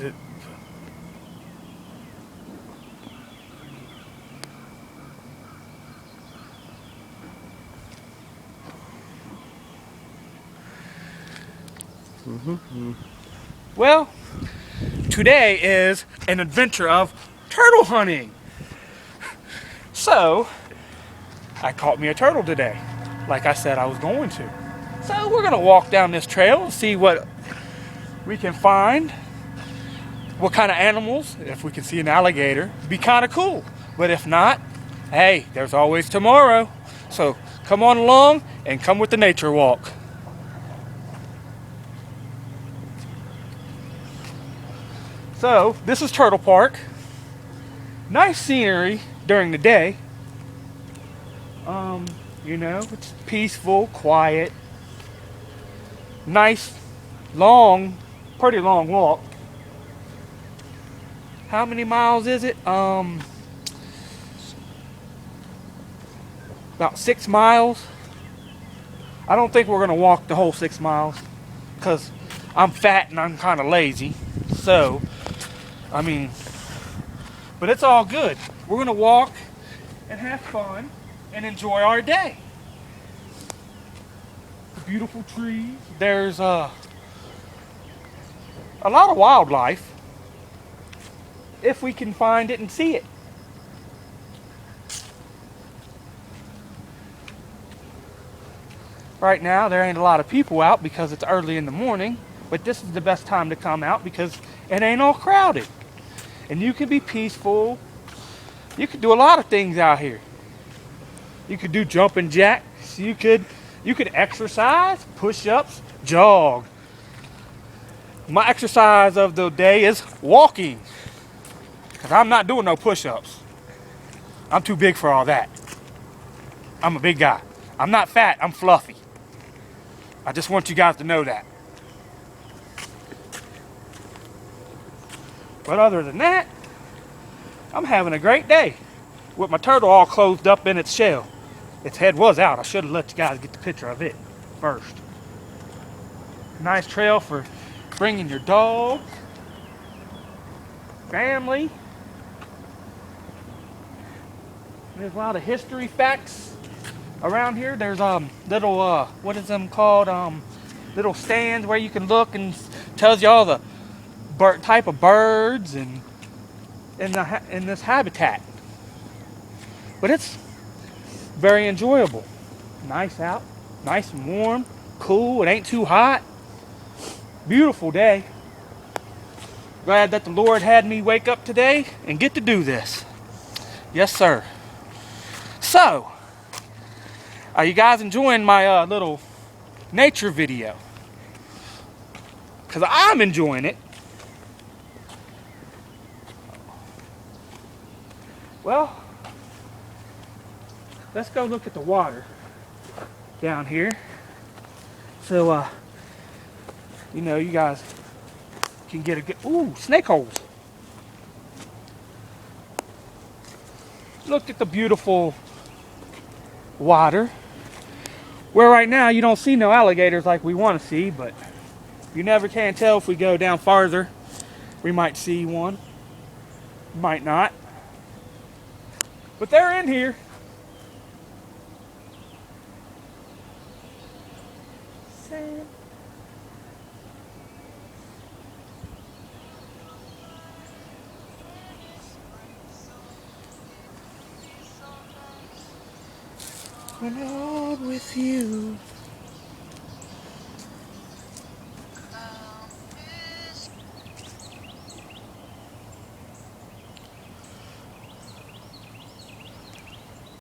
It, well, today is an adventure of turtle hunting. So, I caught me a turtle today, like I said I was going to. So we're gonna walk down this trail and see what we can find. What kind of animals, if we can see an alligator, be kind of cool. But if not, hey, there's always tomorrow. So come on along and come with the nature walk. So this is Turtle Park. Nice scenery during the day. You know, it's peaceful, quiet. Nice, long, pretty long walk. How many miles is it? About 6 miles. I don't think we're gonna walk the whole 6 miles because I'm fat and I'm kind of lazy. So, I mean, but it's all good. We're gonna walk and have fun and enjoy our day. The beautiful trees. There's a lot of wildlife if we can find it and see it. Right now there ain't a lot of people out because it's early in the morning, but this is the best time to come out because it ain't all crowded. And you can be peaceful. You can do a lot of things out here. You could do jumping jacks. You could exercise, push-ups, jog. My exercise of the day is walking. Because I'm not doing no push-ups. I'm too big for all that. I'm a big guy. I'm not fat, I'm fluffy. I just want you guys to know that. But other than that, I'm having a great day. With my turtle all closed up in its shell. Its head was out. I should have let you guys get the picture of it first. Nice trail for bringing your dog, family. There's a lot of history facts around here. There's little what is them called, little stands where you can look and tells you all the type of birds and in this habitat. But it's very enjoyable. Nice out, nice and warm, cool. It ain't too hot. Beautiful day. Glad that the Lord had me wake up today and get to do this. Yes, sir. So, are you guys enjoying my little nature video? Because I'm enjoying it. Well, let's go look at the water down here. So, you know, you guys can get a good, ooh, snake holes. Look at the beautiful water. Where right now you don't see no alligators like we want to see, but you never can tell. If we go down farther, we might see one. Might not. But they're in here. Sand. When I'm with you.